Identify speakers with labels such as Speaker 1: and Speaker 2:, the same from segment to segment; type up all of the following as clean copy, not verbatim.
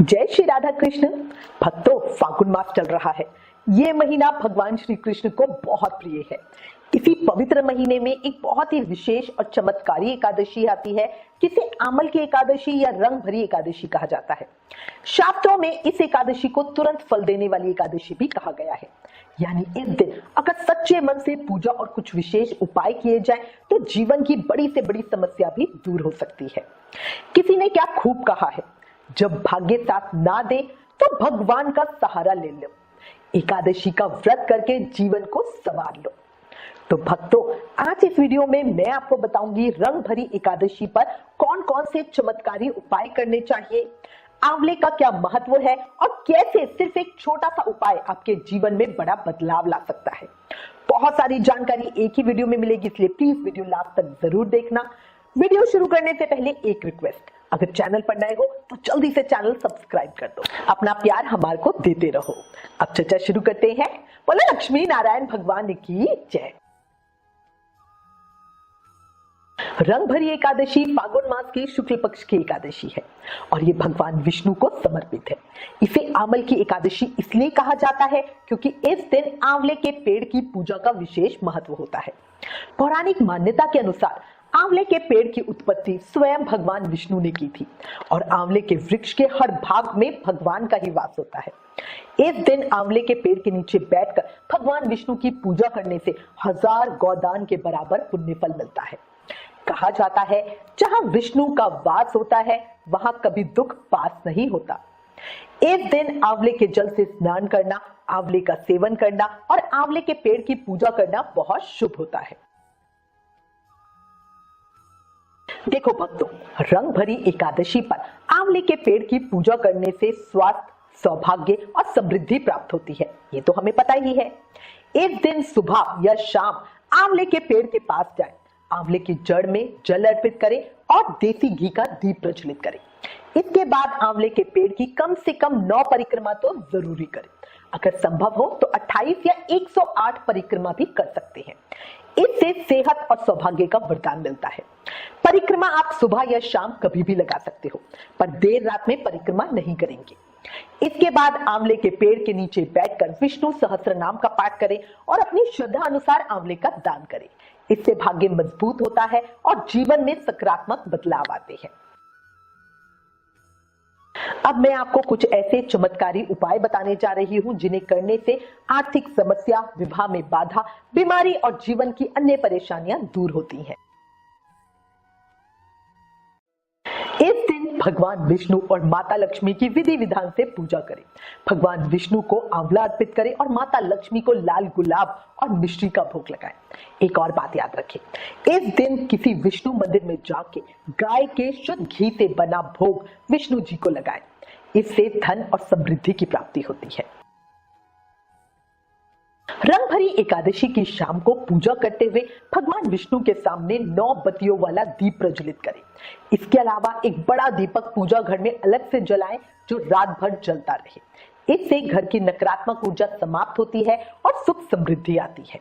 Speaker 1: जय श्री राधा कृष्ण। भक्तों, फागुन मास चल रहा है। ये महीना भगवान श्री कृष्ण को बहुत प्रिय है। इसी पवित्र महीने में एक बहुत ही विशेष और चमत्कारी एकादशी आती है, जिसे आमल की एकादशी या रंग भरी एकादशी कहा जाता है। शास्त्रों में इस एकादशी को तुरंत फल देने वाली एकादशी भी कहा गया है। यानी इस दिन अगर सच्चे मन से पूजा और कुछ विशेष उपाय किए जाएं, तो जीवन की बड़ी से बड़ी समस्या भी दूर हो सकती है। किसी ने क्या खूब कहा है, जब भाग्य साथ ना दे तो भगवान का सहारा ले लो। एकादशी का व्रत करके जीवन को संवार लो। तो भक्तों, आज इस वीडियो में मैं आपको बताऊंगी रंग भरी एकादशी पर कौन कौन से चमत्कारी उपाय करने चाहिए, आंवले का क्या महत्व है और कैसे सिर्फ एक छोटा सा उपाय आपके जीवन में बड़ा बदलाव ला सकता है। बहुत सारी जानकारी एक ही वीडियो में मिलेगी, इसलिए प्लीज वीडियो लास्ट तक जरूर देखना। वीडियो शुरू करने से पहले एक रिक्वेस्ट, अगर चैनल पर नए हो तो जल्दी से चैनल सब्सक्राइब कर दो। अपना प्यार हमारे को देते रहो। अब चर्चा शुरू करते हैं। बोले लक्ष्मी नारायण भगवान की जय। रंग भरी एकादशी फागुन मास की शुक्ल पक्ष की एकादशी है और ये भगवान विष्णु को समर्पित है। इसे आमल की एकादशी इसलिए कहा जाता है क्योंकि इस दिन आंवले के पेड़ की पूजा का विशेष महत्व होता है। पौराणिक मान्यता के अनुसार आंवले के पेड़ की उत्पत्ति स्वयं भगवान विष्णु ने की थी और आंवले के वृक्ष के हर भाग में भगवान का ही वास होता है। इस दिन आंवले के पेड़ के नीचे बैठकर भगवान विष्णु की पूजा करने से 1000 गोदान के बराबर पुण्य फल मिलता है। कहा जाता है, जहां विष्णु का वास होता है वहां कभी दुख पास नहीं होता। इस दिन आंवले के जल से स्नान करना, आंवले का सेवन करना और आंवले के पेड़ की पूजा करना बहुत शुभ होता है। देखो भक्तों, रंग भरी एकादशी पर आंवले के पेड़ की पूजा करने से स्वास्थ्य, सौभाग्य और समृद्धि प्राप्त होती है, ये तो हमें पता ही है। इस दिन सुबह या शाम आंवले के पेड़ के पास जाएं, आंवले की जड़ में जल अर्पित करें और देसी घी का दीप प्रज्वलित करें। इसके बाद आंवले के पेड़ की कम से कम 9 परिक्रमा तो जरूरी करें। अगर संभव हो तो 28 या 108 परिक्रमा भी कर सकते हैं। इससे सेहत और सौभाग्य का वरदान मिलता है। परिक्रमा आप सुबह या शाम कभी भी लगा सकते हो, पर देर रात में परिक्रमा नहीं करेंगे। इसके बाद आंवले के पेड़ के नीचे बैठकर विष्णु सहस्त्र नाम का पाठ करें और अपनी श्रद्धा अनुसार आंवले का दान करें। इससे भाग्य मजबूत होता है और जीवन में सकारात्मक बदलाव आते हैं। अब मैं आपको कुछ ऐसे चमत्कारी उपाय बताने जा रही हूं जिन्हें करने से आर्थिक समस्या, विवाह में बाधा, बीमारी और जीवन की अन्य परेशानियां दूर होती हैं। इस दिन भगवान विष्णु और माता लक्ष्मी की विधि विधान से पूजा करें। भगवान विष्णु को आंवला अर्पित करें और माता लक्ष्मी को लाल गुलाब और मिश्री का भोग लगाएं। एक और बात याद रखें, इस दिन किसी विष्णु मंदिर में जाके गाय के शुद्ध घी से बना भोग विष्णु जी को लगाएं। इससे धन और समृद्धि की प्राप्ति होती है। रंग भरी एकादशी की शाम को पूजा करते हुए भगवान विष्णु के सामने 9 बत्तियों वाला दीप प्रज्वलित करें। इसके अलावा एक बड़ा दीपक पूजा घर में अलग से जलाएं जो रात भर जलता रहे। इससे घर की नकारात्मक ऊर्जा समाप्त होती है और सुख समृद्धि आती है।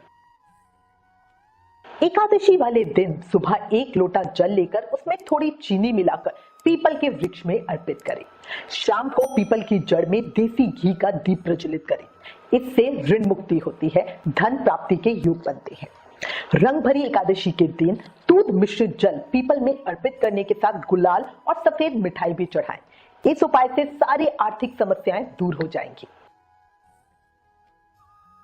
Speaker 1: एकादशी वाले दिन सुबह 1 लोटा जल लेकर उसमें थोड़ी चीनी मिलाकर पीपल के वृक्ष में अर्पित करें। शाम को पीपल की जड़ में देसी घी का दीप प्रज्वलित करें। इससे ऋण मुक्ति होती है, धन प्राप्ति के योग बनते हैं। रंग भरी एकादशी के दिन दूध मिश्रित जल पीपल में अर्पित करने के साथ गुलाल और सफेद मिठाई भी चढ़ाएं। इस उपाय से सारी आर्थिक समस्याएं दूर हो जाएंगी।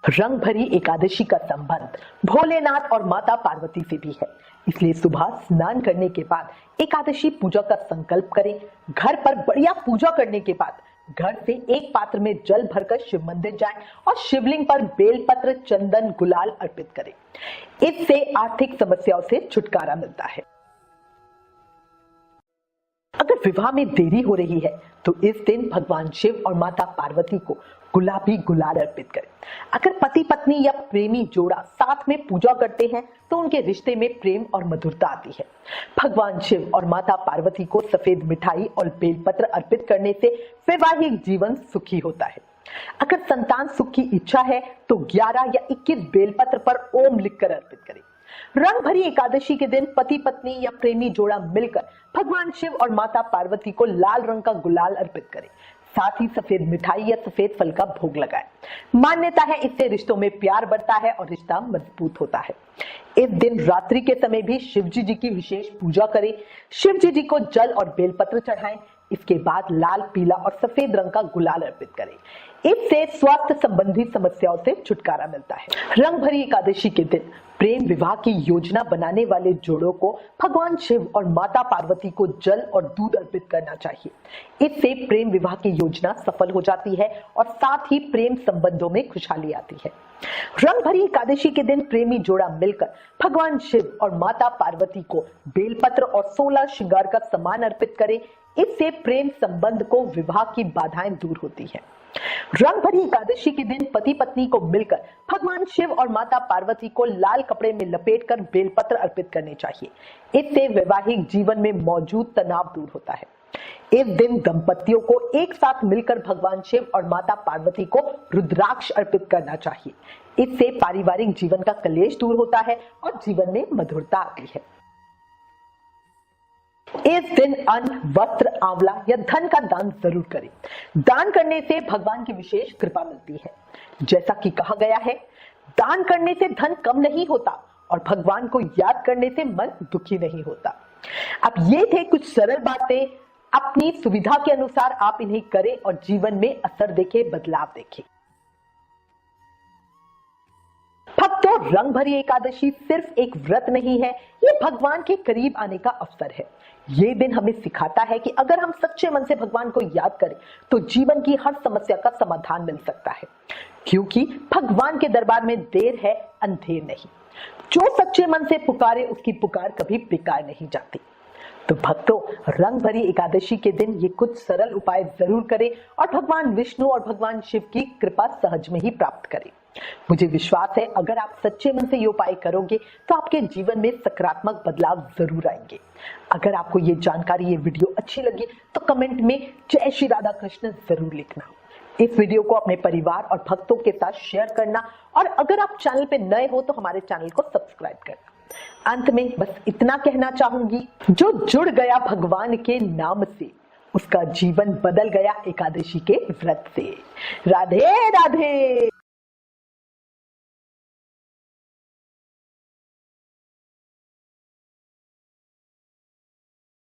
Speaker 1: रंग भरी एकादशी का संबंध भोलेनाथ और माता पार्वती से भी है, इसलिए सुबह स्नान करने के बाद एकादशी पूजा का संकल्प करें। घर पर बढ़िया पूजा करने के बाद घर से एक पात्र में जल भरकर शिव मंदिर जाएं और शिवलिंग पर बेलपत्र, चंदन, गुलाल अर्पित करें। इससे आर्थिक समस्याओं से छुटकारा मिलता है। अगर विवाह में देरी हो रही है तो इस दिन भगवान शिव और माता पार्वती को गुलाबी गुलाल अर्पित करें। अगर पति पत्नी या प्रेमी जोड़ा साथ में पूजा करते हैं तो उनके रिश्ते में प्रेम और मधुरता आती है। भगवान शिव और माता पार्वती को सफेद मिठाई और बेलपत्र अर्पित करने से वैवाहिक जीवन सुखी होता है। अगर संतान सुख की इच्छा है तो 11 या 21 बेलपत्र पर ओम लिखकर अर्पित करें। रंग भरी एकादशी के दिन पति पत्नी या प्रेमी जोड़ा मिलकर भगवान शिव और माता पार्वती को लाल रंग का गुलाल अर्पित करें। साथ ही सफेद मिठाई या सफेद फल का भोग लगाएं। मान्यता है इससे रिश्तों में प्यार बढ़ता है और रिश्ता मजबूत होता है। इस दिन रात्रि के समय भी शिव जी की विशेष पूजा करें। शिव जी को जल और बेलपत्र चढ़ाएं। इसके बाद लाल, पीला और सफेद रंग का गुलाल अर्पित करें। इससे स्वास्थ्य संबंधी समस्याओं से छुटकारा मिलता है। रंग भरी एकादशी के दिन प्रेम विवाह की योजना बनाने वाले जोड़ों को भगवान शिव और माता पार्वती को जल और दूध अर्पित करना चाहिए। इससे प्रेम विवाह की योजना सफल हो जाती है और साथ ही प्रेम संबंधों में खुशहाली आती है। रंग भरी एकादशी के दिन प्रेमी जोड़ा मिलकर भगवान शिव और माता पार्वती को बेलपत्र और 16 श्रृंगार का सामान अर्पित करें। इससे प्रेम संबंध को विवाह की बाधाएं दूर होती है। रंग भरी एकादशी के दिन पति पत्नी को मिलकर भगवान शिव और माता पार्वती को लाल कपड़े में लपेटकर बेलपत्र अर्पित करने चाहिए। इससे वैवाहिक जीवन में मौजूद तनाव दूर होता है। इस दिन दंपतियों को एक साथ मिलकर भगवान शिव और माता पार्वती को रुद्राक्ष अर्पित करना चाहिए। इससे पारिवारिक जीवन का कलेश दूर होता है और जीवन में मधुरता आती है। इस दिन अन्न, वस्त्र, आंवला या धन का दान जरूर करें। दान करने से भगवान की विशेष कृपा मिलती है। जैसा कि कहा गया है, दान करने से धन कम नहीं होता और भगवान को याद करने से मन दुखी नहीं होता। अब ये थे कुछ सरल बातें। अपनी सुविधा के अनुसार आप इन्हें करें और जीवन में असर देखें, बदलाव देखें। भक्तों, रंग भरी एकादशी सिर्फ एक व्रत नहीं है, ये भगवान के करीब आने का अवसर है। ये दिन हमें सिखाता है कि अगर हम सच्चे मन से भगवान को याद करें तो जीवन की हर समस्या का समाधान मिल सकता है, क्योंकि भगवान के दरबार में देर है, अंधेर नहीं। जो सच्चे मन से पुकारे उसकी पुकार कभी बेकार नहीं जाती। तो भक्तों, रंग भरी एकादशी के दिन ये कुछ सरल उपाय जरूर करें और भगवान विष्णु और भगवान शिव की कृपा सहज में ही प्राप्त करें। मुझे विश्वास है अगर आप सच्चे मन से ये उपाय करोगे तो आपके जीवन में सकारात्मक बदलाव जरूर आएंगे। अगर आपको ये जानकारी, ये वीडियो अच्छी लगी तो कमेंट में जय श्री राधा कृष्ण जरूर लिखना। इस वीडियो को अपने परिवार और भक्तों के साथ शेयर करना और अगर आप चैनल पे नए हो तो हमारे चैनल को सब्सक्राइब करना। अंत में बस इतना कहना चाहूंगी, जो जुड़ गया भगवान के नाम से उसका जीवन बदल गया एकादशी के व्रत से। राधे राधे।